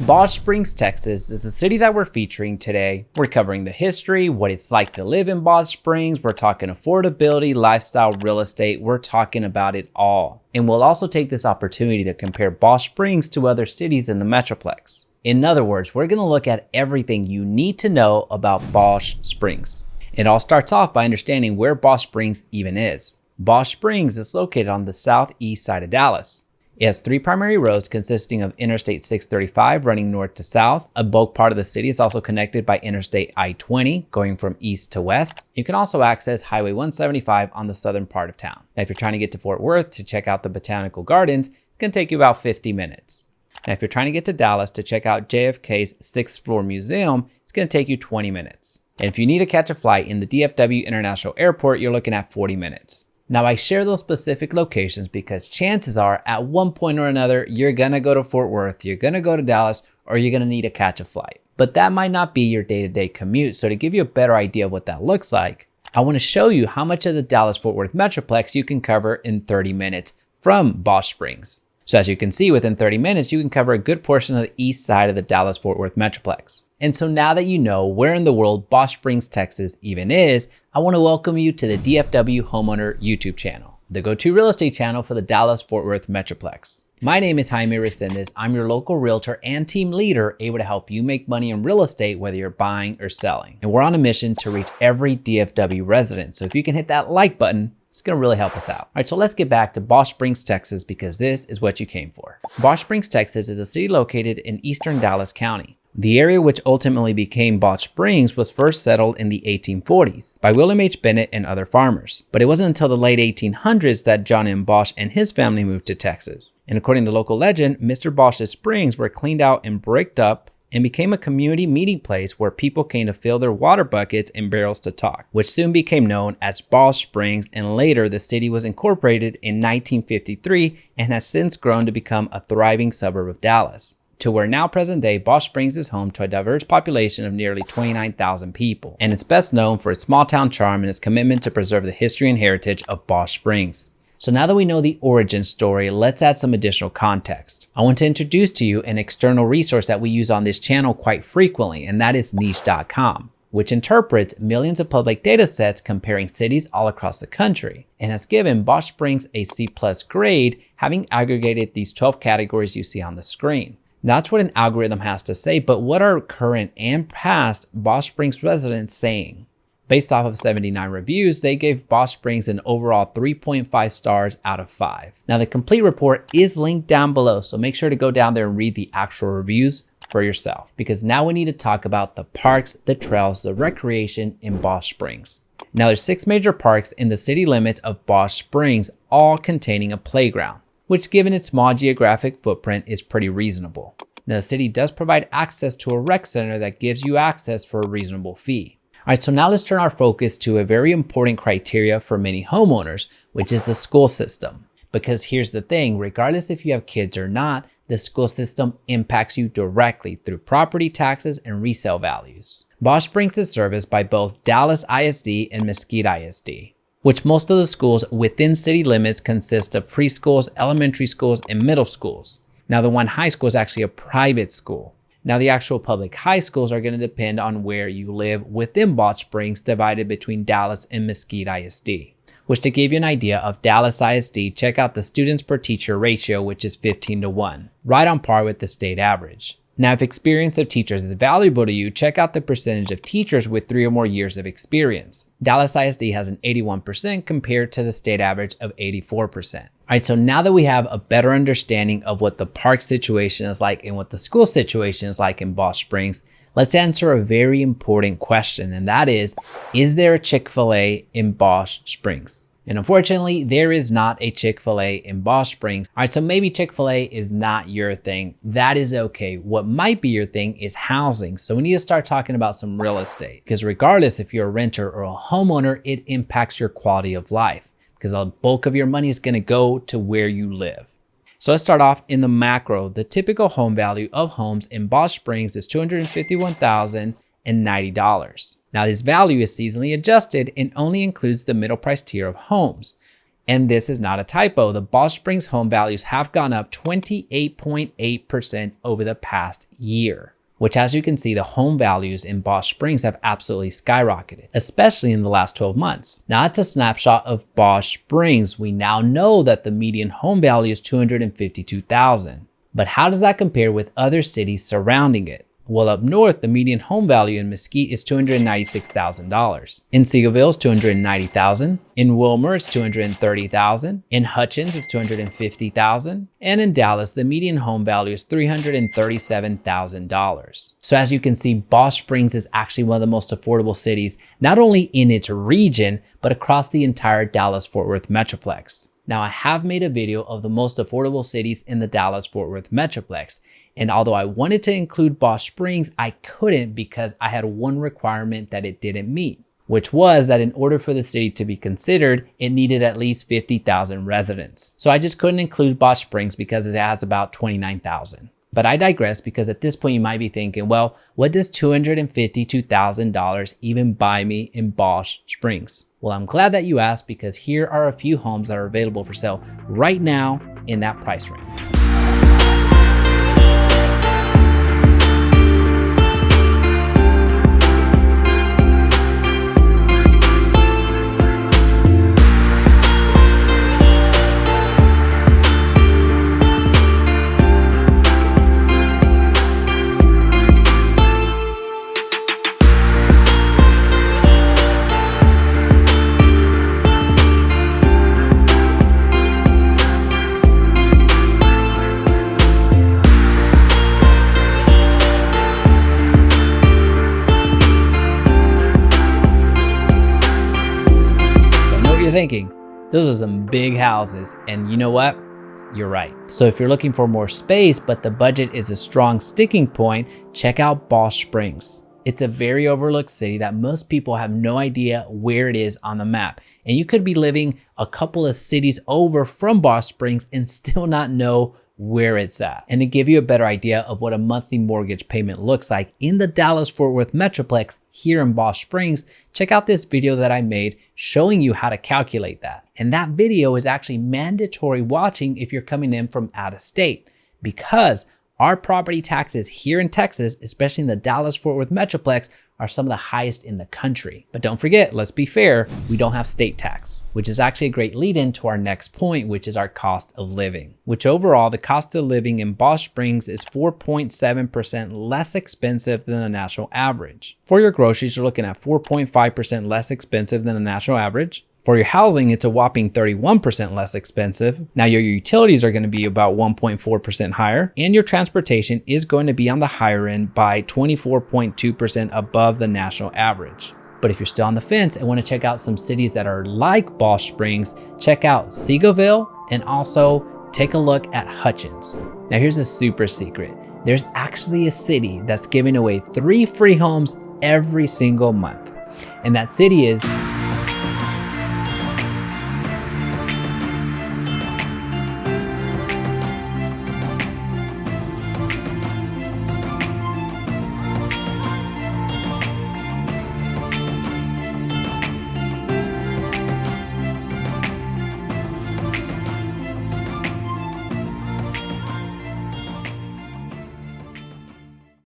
Balch Springs, Texas is the city that we're featuring today. We're covering the history, what it's like to live in Balch Springs. We're talking affordability, lifestyle, real estate. We're talking about it all. And we'll also take this opportunity to compare Balch Springs to other cities in the Metroplex. In other words, we're going to look at everything you need to know about Balch Springs. It all starts off by understanding where Balch Springs even is. Balch Springs is located on the southeast side of Dallas. It has three primary roads consisting of Interstate 635 running north to south. A bulk part of the city is also connected by Interstate I-20 going from east to west. You can also access Highway 175 on the southern part of town. Now, if you're trying to get to Fort Worth to check out the Botanical Gardens, it's going to take you about 50 minutes. Now, if you're trying to get to Dallas to check out JFK's 6th floor museum, it's going to take you 20 minutes. And if you need to catch a flight in the DFW International Airport, you're looking at 40 minutes. Now, I share those specific locations because chances are at one point or another, you're going to go to Fort Worth, you're going to go to Dallas, or you're going to need to catch a flight. But that might not be your day-to-day commute. So to give you a better idea of what that looks like, I want to show you how much of the Dallas Fort Worth Metroplex you can cover in 30 minutes from Balch Springs. So as you can see, within 30 minutes, you can cover a good portion of the east side of the Dallas Fort Worth Metroplex. And so now that you know where in the world Balch Springs, Texas even is, I want to welcome you to the DFW Homeowner YouTube channel, the go-to real estate channel for the Dallas Fort Worth Metroplex. My name is Jaime Resendez. I'm your local realtor and team leader able to help you make money in real estate, whether you're buying or selling. And we're on a mission to reach every DFW resident. So if you can hit that like button, it's going to really help us out. All right, so let's get back to Balch Springs, Texas, because this is what you came for. Balch Springs, Texas is a city located in eastern Dallas County. The area which ultimately became Balch Springs was first settled in the 1840s by William H. Bennett and other farmers. But it wasn't until the late 1800s that John M. Balch and his family moved to Texas. And according to local legend, Mr. Balch's springs were cleaned out and bricked up and became a community meeting place where people came to fill their water buckets and barrels to talk, which soon became known as Balch Springs, and later the city was incorporated in 1953 and has since grown to become a thriving suburb of Dallas, to where now present day Balch Springs is home to a diverse population of nearly 29,000 people, and it's best known for its small town charm and its commitment to preserve the history and heritage of Balch Springs. So now that we know the origin story, let's add some additional context. I want to introduce to you an external resource that we use on this channel quite frequently, and that is niche.com, which interprets millions of public data sets comparing cities all across the country, and has given Balch Springs a C+ grade, having aggregated these 12 categories you see on the screen. That's what an algorithm has to say, but what are current and past Balch Springs residents saying? Based off of 79 reviews, they gave Balch Springs an overall 3.5 stars out of 5. Now, the complete report is linked down below, so make sure to go down there and read the actual reviews for yourself, because now we need to talk about the parks, the trails, the recreation in Balch Springs. Now, there's 6 major parks in the city limits of Balch Springs, all containing a playground, which given its small geographic footprint is pretty reasonable. Now, the city does provide access to a rec center that gives you access for a reasonable fee. All right, so now let's turn our focus to a very important criteria for many homeowners, which is the school system. Because here's the thing, regardless if you have kids or not, the school system impacts you directly through property taxes and resale values. Balch Springs is serviced by both Dallas ISD and Mesquite ISD, which most of the schools within city limits consist of preschools, elementary schools, and middle schools. Now, the one high school is actually a private school. Now, the actual public high schools are going to depend on where you live within Balch Springs, divided between Dallas and Mesquite ISD, which, to give you an idea of Dallas ISD, check out the students per teacher ratio, which is 15:1, right on par with the state average. Now, if experience of teachers is valuable to you, check out the percentage of teachers with 3 or more years of experience. Dallas ISD has an 81% compared to the state average of 84%. All right, so now that we have a better understanding of what the park situation is like and what the school situation is like in Balch Springs, let's answer a very important question, and that is there a Chick-Fil-A in Balch Springs? And unfortunately, there is not a Chick-Fil-A in Balch Springs. All right, so maybe Chick-Fil-A is not your thing. That is okay. What might be your thing is housing. So we need to start talking about some real estate, because regardless if you're a renter or a homeowner, it impacts your quality of life, because the bulk of your money is going to go to where you live. So let's start off in the macro. The typical home value of homes in Balch Springs is $251,090. Now, this value is seasonally adjusted and only includes the middle price tier of homes. And this is not a typo. The Balch Springs home values have gone up 28.8% over the past year, which, as you can see, the home values in Balch Springs have absolutely skyrocketed, especially in the last 12 months. Now, it's a snapshot of Balch Springs. We now know that the median home value is $252,000. But how does that compare with other cities surrounding it? Well, up north, the median home value in Mesquite is $296,000. In Seagoville, it's $290,000. In Wilmer, it's $230,000. In Hutchins, it's $250,000. And in Dallas, the median home value is $337,000. So as you can see, Balch Springs is actually one of the most affordable cities, not only in its region, but across the entire Dallas Fort Worth Metroplex. Now, I have made a video of the most affordable cities in the Dallas Fort Worth Metroplex. And although I wanted to include Balch Springs, I couldn't because I had one requirement that it didn't meet, which was that in order for the city to be considered, it needed at least 50,000 residents. So I just couldn't include Balch Springs because it has about 29,000. But I digress, because at this point you might be thinking, well, what does $252,000 even buy me in Balch Springs? Well, I'm glad that you asked, because here are a few homes that are available for sale right now in that price range. Thinking, those are some big houses, and you know what? You're right. So if you're looking for more space, but the budget is a strong sticking point, check out Balch Springs. It's a very overlooked city that most people have no idea where it is on the map. And you could be living a couple of cities over from Balch Springs and still not know where it's at. And to give you a better idea of what a monthly mortgage payment looks like in the Dallas Fort Worth Metroplex here in Balch Springs, check out this video that I made showing you how to calculate that. And that video is actually mandatory watching if you're coming in from out of state, because our property taxes here in Texas, especially in the Dallas Fort Worth Metroplex, are some of the highest in the country. But don't forget, let's be fair, we don't have state tax, which is actually a great lead in to our next point, which is our cost of living, which overall the cost of living in Balch Springs is 4.7% less expensive than the national average. For your groceries, you're looking at 4.5% less expensive than the national average. For your housing, it's a whopping 31% less expensive. Now your utilities are going to be about 1.4% higher, and your transportation is going to be on the higher end by 24.2% above the national average. But if you're still on the fence and want to check out some cities that are like Balch Springs, check out Seagoville and also take a look at Hutchins. Now here's a super secret. There's actually a city that's giving away 3 free homes every single month. And that city is